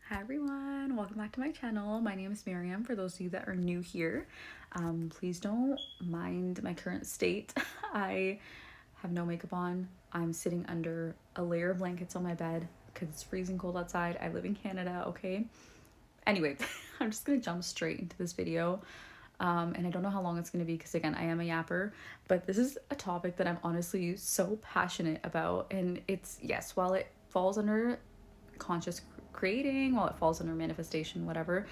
Hi everyone, welcome back to my channel. My name is Miriam. For those of you that are new here, please don't mind my current state. I have no makeup on. I'm sitting under a layer of blankets on my bed because it's freezing cold outside. I live in Canada, okay? Anyway, I'm just gonna jump straight into this video. And I don't know how long it's gonna be because again, I am a yapper, but this is a topic that I'm honestly so passionate about. And it's, yes, while it falls under conscious creating, while it falls under manifestation, whatever,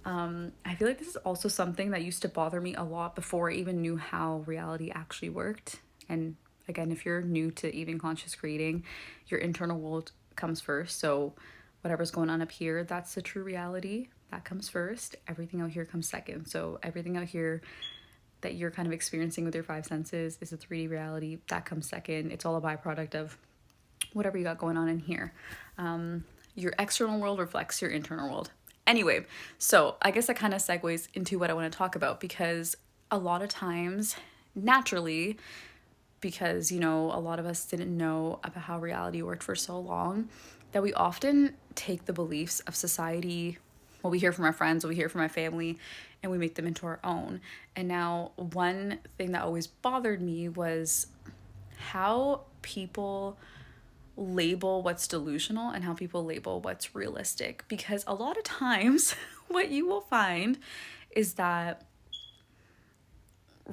I feel like this is also something that used to bother me a lot before I even knew how reality actually worked. And again, if you're new to even conscious creating, your internal world comes first. So whatever's going on up here, that's the true reality. That comes first. Everything out here comes second. So everything out here that you're kind of experiencing with your five senses is a 3D reality. That comes second. It's all a byproduct of whatever you got going on in here. Your external world reflects your internal world. Anyway, so I guess that kind of segues into what I want to talk about, because a lot of times, naturally, because, you know, a lot of us didn't know about how reality worked for so long, that we often take the beliefs of society, what we hear from our friends, what we hear from our family, and we make them into our own. And now, one thing that always bothered me was how people label what's delusional and how people label what's realistic. Because a lot of times, what you will find is that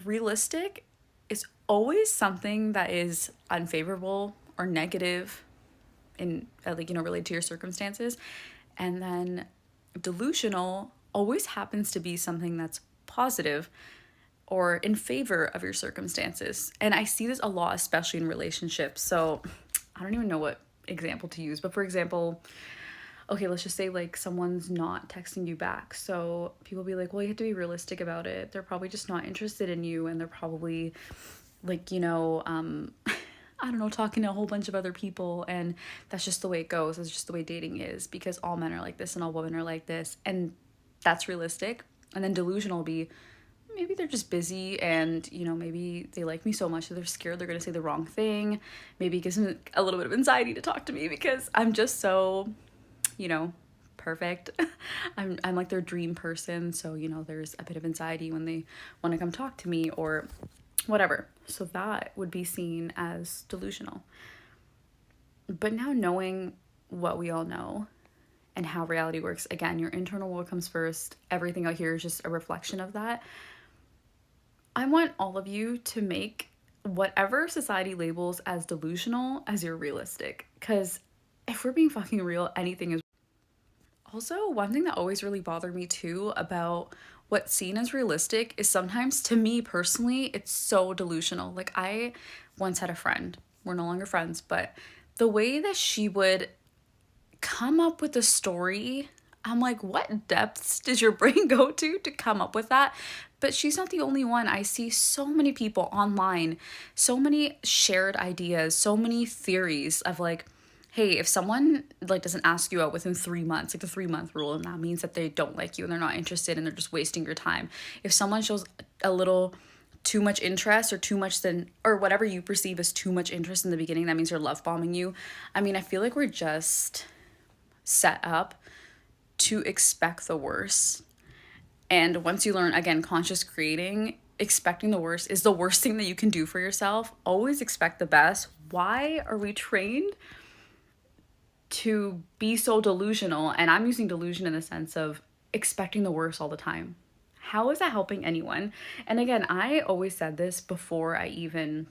realistic is always something that is unfavorable or negative in, like, you know, related to your circumstances. And then delusional always happens to be something that's positive or in favor of your circumstances. And I see this a lot, especially in relationships. So I don't even know what example to use, but for example, okay, let's just say like someone's not texting you back. So people be like, well, you have to be realistic about it. They're probably just not interested in you, and they're probably like, you know, I don't know, talking to a whole bunch of other people, and that's just the way it goes. It's just the way dating is, because all men are like this and all women are like this, and that's realistic. And then delusional will be, maybe they're just busy, and, you know, maybe they like me so much that they're scared they're going to say the wrong thing. Maybe it gives them a little bit of anxiety to talk to me because I'm just so, you know, perfect. I'm like their dream person. So, you know, there's a bit of anxiety when they want to come talk to me or whatever. So that would be seen as delusional. But now, knowing what we all know and how reality works, again, your internal world comes first. Everything out here is just a reflection of that. I want all of you to make whatever society labels as delusional as your realistic. Because if we're being fucking real, anything is. Also, one thing that always really bothered me too about what's seen as realistic is sometimes, to me personally, it's so delusional. Like, I once had a friend, we're no longer friends, but the way that she would come up with a story, I'm like, what depths does your brain go to come up with that? But she's not the only one. I see so many people online, so many shared ideas, so many theories of like, hey, if someone like doesn't ask you out within 3 months, like the 3 month rule, and that means that they don't like you and they're not interested and they're just wasting your time. If someone shows a little too much interest or too much than, or whatever you perceive as too much interest in the beginning, that means you're love bombing you. I mean, I feel like we're just set up to expect the worst. And once you learn, again, conscious creating, expecting the worst is the worst thing that you can do for yourself. Always expect the best. Why are we trained to be so delusional? And I'm using delusion in the sense of expecting the worst all the time. How is that helping anyone? And again, I always said this before I even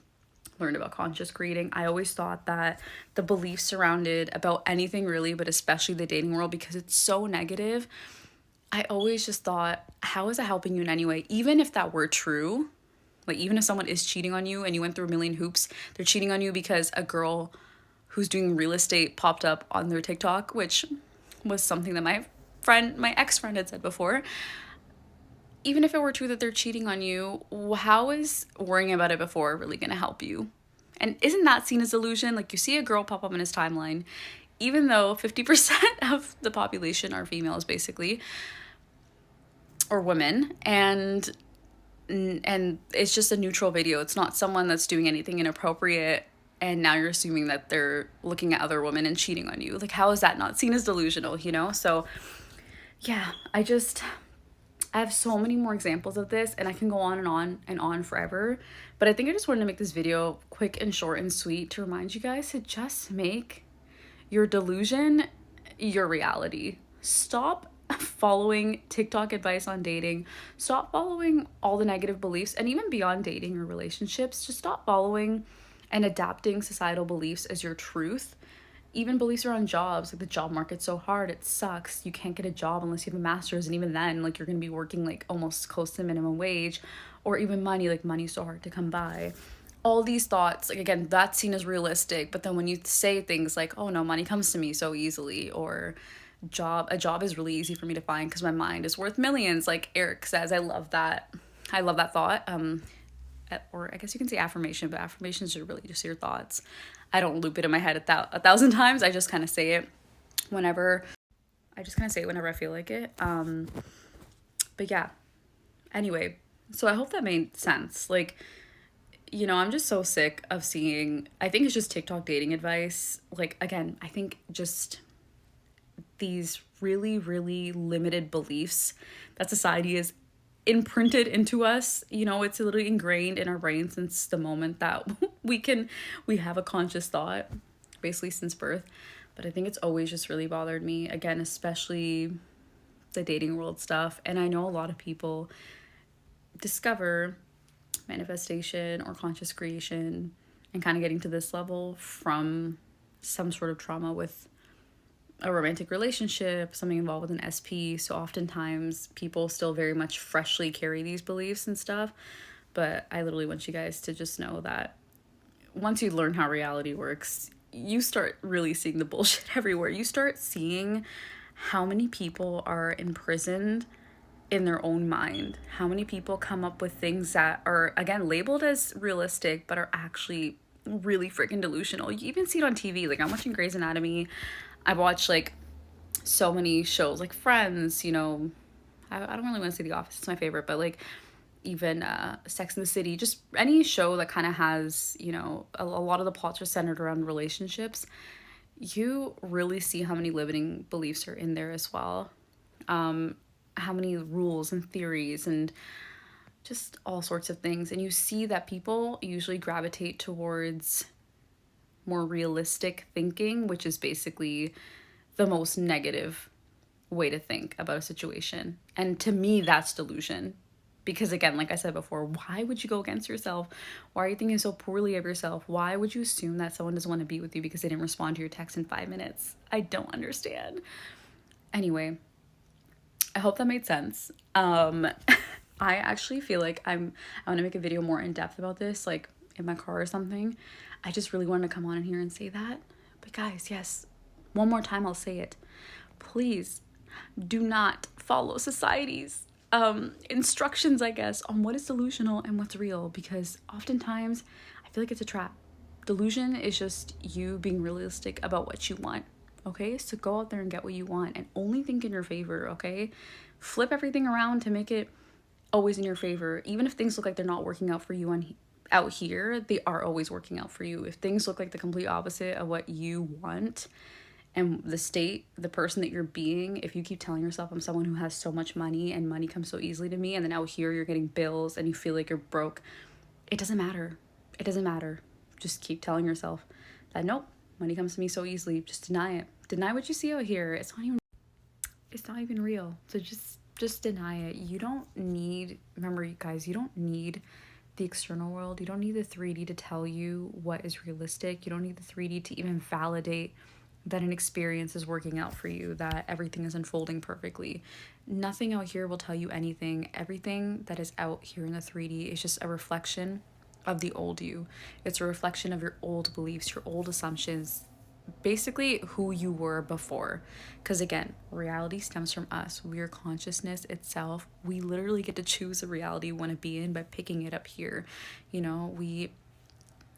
learned about conscious creating. I always thought that the beliefs surrounded about anything really, but especially the dating world, because it's so negative, I always just thought, how is it helping you in any way? Even if that were true, like even if someone is cheating on you and you went through a million hoops, they're cheating on you because a girl who's doing real estate popped up on their TikTok, which was something that my ex-friend had said before. Even if it were true that they're cheating on you, how is worrying about it before really going to help you? And isn't that seen as illusion? Like, you see a girl pop up in his timeline, even though 50% of the population are females, basically, or women, and it's just a neutral video. It's not someone that's doing anything inappropriate. and now you're assuming that they're looking at other women and cheating on you. Like, how is that not seen as delusional, you know? So yeah, I have so many more examples of this, and I can go on and on and on forever. But I think I just wanted to make this video quick and short and sweet to remind you guys to just make your delusion your reality. Stop following TikTok advice on dating. Stop following all the negative beliefs, and even beyond dating or relationships, just stop following and adapting societal beliefs as your truth. Even beliefs around jobs, like the job market's so hard, it sucks, you can't get a job unless you have a master's, and even then, like, you're gonna be working like almost close to minimum wage, or even money, like money's so hard to come by. All these thoughts, like, again, that's seen as realistic, but then when you say things like, oh no, money comes to me so easily, or a job is really easy for me to find because my mind is worth millions, like Eric says. I love that thought. Or I guess you can say affirmation, but affirmations are really just your thoughts. I don't loop it in my head a thousand times. I just kind of say it whenever I feel like it. But yeah, anyway, so I hope that made sense. Like, you know, I'm just so sick of seeing, I think it's just TikTok dating advice. Like, again, I think just these really, really limited beliefs that society is imprinted into us. You know, it's literally ingrained in our brains since the moment that we have a conscious thought, basically since birth. But I think it's always just really bothered me, again, especially the dating world stuff. And I know a lot of people discover manifestation or conscious creation and kind of getting to this level from some sort of trauma with a romantic relationship, something involved with an SP. So oftentimes people still very much freshly carry these beliefs and stuff. But I literally want you guys to just know that once you learn how reality works, you start really seeing the bullshit everywhere. You start seeing how many people are imprisoned in their own mind. How many people come up with things that are, again, labeled as realistic, but are actually really freaking delusional. You even see it on TV. Like, I'm watching Grey's Anatomy. I watch like so many shows, like Friends, you know, I don't really want to say The Office, it's my favorite, but like even Sex and the City, just any show that kind of has, you know, a lot of the plots are centered around relationships. You really see how many limiting beliefs are in there as well. How many rules and theories and just all sorts of things. And you see that people usually gravitate towards more realistic thinking, which is basically the most negative way to think about a situation. And to me, that's delusion. Because again, like I said before, why would you go against yourself? Why are you thinking so poorly of yourself? Why would you assume that someone doesn't want to be with you because they didn't respond to your text in 5 minutes? I don't understand. Anyway, I hope that made sense. I actually feel like I want to make a video more in depth about this, like in my car or something. I just really wanted to come on in here and say that. But guys, yes, one more time I'll say it. Please do not follow society's instructions, I guess, on what is delusional and what's real, because oftentimes I feel like it's a trap. Delusion is just you being realistic about what you want. Okay, so go out there and get what you want and only think in your favor. Okay, flip everything around to make it always in your favor. Even if things look like they're not working out for you out here, they are always working out for you. If things look like the complete opposite of what you want, and the person that you're being, if you keep telling yourself, I'm someone who has so much money and money comes so easily to me, and then out here you're getting bills and you feel like you're broke, it doesn't matter. It doesn't matter. Just keep telling yourself that, nope, money comes to me so easily. Just deny it. Deny what you see out here. It's not even real. So just deny it. You don't need, remember you guys, you don't need the external world. You don't need the 3D to tell you what is realistic. You don't need the 3D to even validate that an experience is working out for you, that everything is unfolding perfectly. Nothing out here will tell you anything. Everything that is out here in the 3D is just a reflection of the old you. It's a reflection of your old beliefs, your old assumptions, basically who you were before. Because again, reality stems from us. We are consciousness itself. We literally get to choose the reality we want to be in by picking it up here. You know, we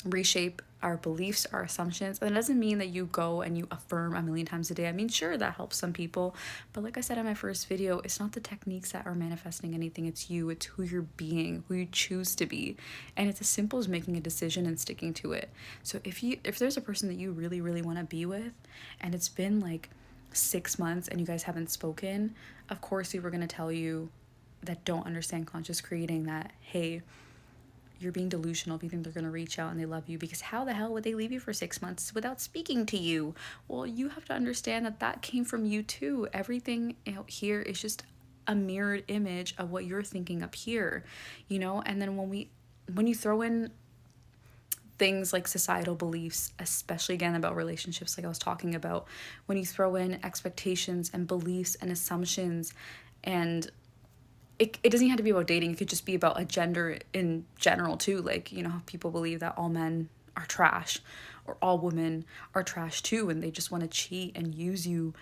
reshape our beliefs, our assumptions. And it doesn't mean that you go and you affirm a million times a day. I mean, sure, that helps some people. But like I said in my first video, it's not the techniques that are manifesting anything. It's you. It's who you're being, who you choose to be. And it's as simple as making a decision and sticking to it. So if there's a person that you really, really want to be with, and it's been like 6 months and you guys haven't spoken, of course we were going to tell you that don't understand conscious creating that, hey, you're being delusional if you think they're going to reach out and they love you, because how the hell would they leave you for 6 months without speaking to you? Well, you have to understand that that came from you too. Everything out here is just a mirrored image of what you're thinking up here, you know? And then when you throw in things like societal beliefs, especially again about relationships, like I was talking about, when you throw in expectations and beliefs and assumptions, and it doesn't have to be about dating. It could just be about a gender in general too. Like, you know, people believe that all men are trash or all women are trash too, and they just want to cheat and use you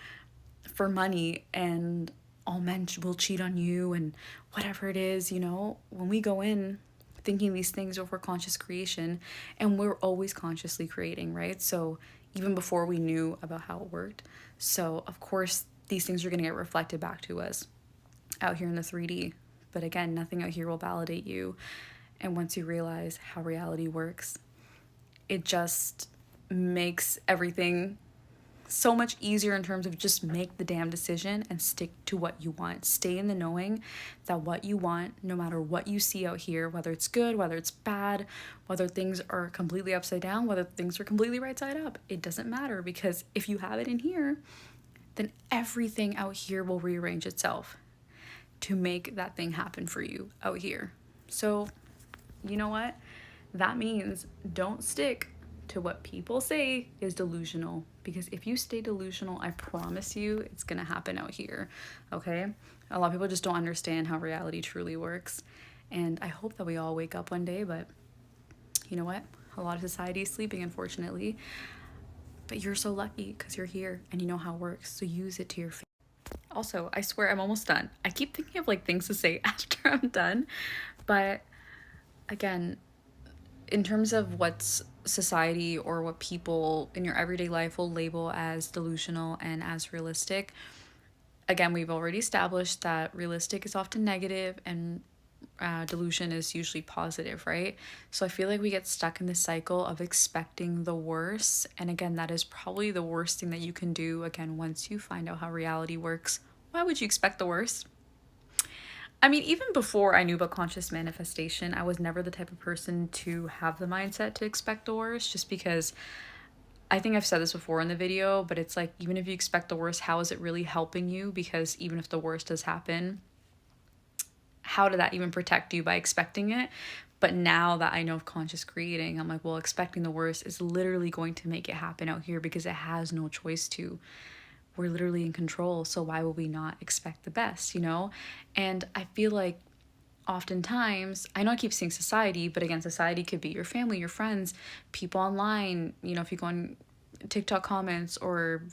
for money, and all men will cheat on you and whatever it is, you know. When we go in thinking these things over conscious creation, and we're always consciously creating, right? So even before we knew about how it worked. So of course these things are going to get reflected back to us out here in the 3D. But again, nothing out here will validate you. And once you realize how reality works, it just makes everything so much easier in terms of just make the damn decision and stick to what you want. Stay in the knowing that what you want, no matter what you see out here, whether it's good, whether it's bad, whether things are completely upside down, whether things are completely right side up, it doesn't matter, because if you have it in here, then everything out here will rearrange itself to make that thing happen for you out here. So, you know what? That means don't stick to what people say is delusional, because if you stay delusional, I promise you it's gonna happen out here, okay? A lot of people just don't understand how reality truly works, and I hope that we all wake up one day, but you know what? A lot of society is sleeping, unfortunately, but you're so lucky because you're here and you know how it works, so use it to your favor. Also, I swear I'm almost done. I keep thinking of like things to say after I'm done, but again, in terms of what's society or what people in your everyday life will label as delusional and as realistic, again, we've already established that realistic is often negative and delusion is usually positive, right? So I feel like we get stuck in this cycle of expecting the worst. And again, that is probably the worst thing that you can do. Again, once you find out how reality works, why would you expect the worst? I mean, even before I knew about conscious manifestation, I was never the type of person to have the mindset to expect the worst, just because I think I've said this before in the video, but it's like, even if you expect the worst, how is it really helping you? Because even if the worst does happen, how did that even protect you by expecting it? But now that I know of conscious creating, I'm like, well, expecting the worst is literally going to make it happen out here, because it has no choice to. We're literally in control, so why would we not expect the best, you know? And I feel like oftentimes, I know I keep saying society, but again, society could be your family, your friends, people online, you know, if you go on TikTok comments or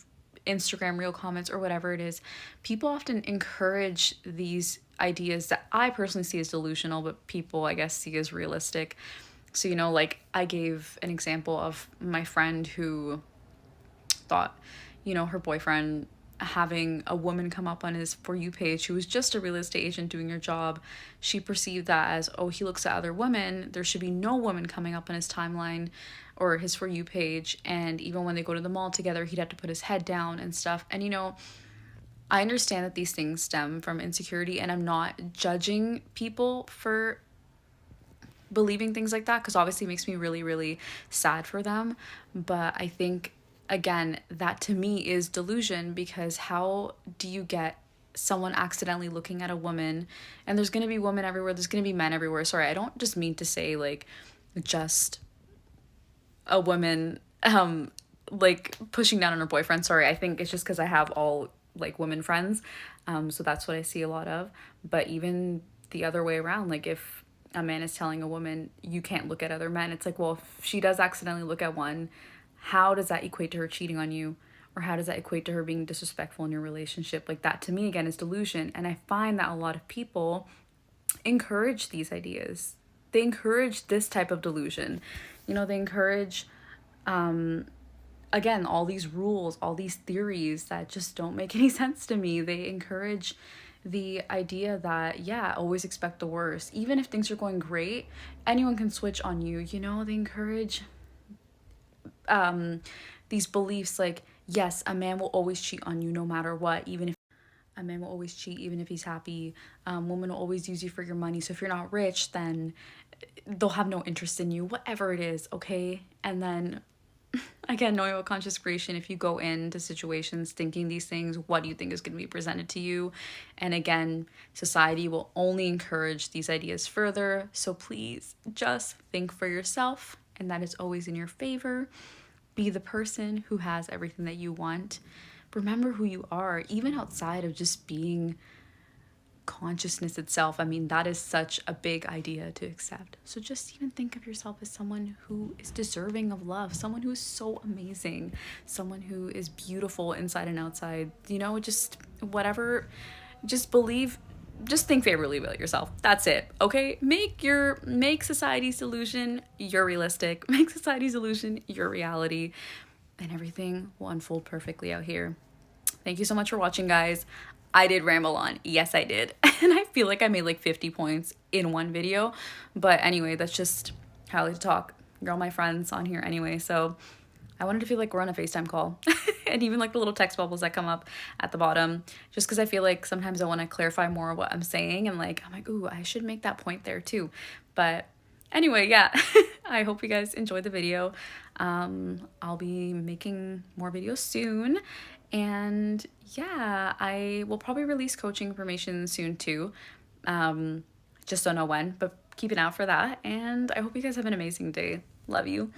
Instagram reel comments or whatever it is, people often encourage these ideas that I personally see as delusional, but people, I guess, see as realistic. So, you know, like I gave an example of my friend who thought, you know, her boyfriend having a woman come up on his For You page who was just a real estate agent doing her job, she perceived that as, oh, he looks at other women, there should be no woman coming up on his timeline or his For You page, and even when they go to the mall together, he'd have to put his head down and stuff. And you know, I understand that these things stem from insecurity, and I'm not judging people for believing things like that, because obviously it makes me really, really sad for them. But I think, again, that to me is delusion, because how do you get someone accidentally looking at a woman, and there's going to be women everywhere, there's going to be men everywhere. Sorry, I don't just mean to say like just a woman like pushing down on her boyfriend. Sorry, I think it's just because I have all like women friends, so that's what I see a lot of. But even the other way around, like if a man is telling a woman you can't look at other men, it's like, well, if she does accidentally look at one, how does that equate to her cheating on you? Or how does that equate to her being disrespectful in your relationship? Like that to me, again, is delusion. And I find that a lot of people encourage these ideas. They encourage this type of delusion. You know, they encourage Again, all these rules, all these theories that just don't make any sense to me. They encourage the idea that, yeah, always expect the worst. Even if things are going great, anyone can switch on you. You know, they encourage these beliefs like, yes, a man will always cheat on you no matter what, even if a man will always cheat even if he's happy. Women will always use you for your money. So if you're not rich, then they'll have no interest in you, whatever it is, okay? And then again, knowing about conscious creation, if you go into situations thinking these things, what do you think is going to be presented to you? And again, society will only encourage these ideas further. So please just think for yourself, and that is always in your favor. Be the person who has everything that you want. Remember who you are, even outside of just being consciousness itself. I mean, that is such a big idea to accept. So just even think of yourself as someone who is deserving of love, someone who is so amazing, someone who is beautiful inside and outside. You know, just whatever, just believe, just think favorably about yourself. That's it. Okay? Make society's delusion your realistic. Make society's illusion your reality, and everything will unfold perfectly out here. Thank you so much for watching, guys. I did ramble on. Yes, I did. And I feel like I made like 50 points in one video. But anyway, that's just how I like to talk. You're all my friends on here anyway. So I wanted to feel like we're on a FaceTime call. And even like the little text bubbles that come up at the bottom. Just because I feel like sometimes I want to clarify more what I'm saying. And like, I'm like, ooh, I should make that point there too. But anyway, yeah. I hope you guys enjoyed the video. I'll be making more videos soon. And yeah, I will probably release coaching information soon too. Just don't know when, but keep an eye out for that. And I hope you guys have an amazing day. Love you.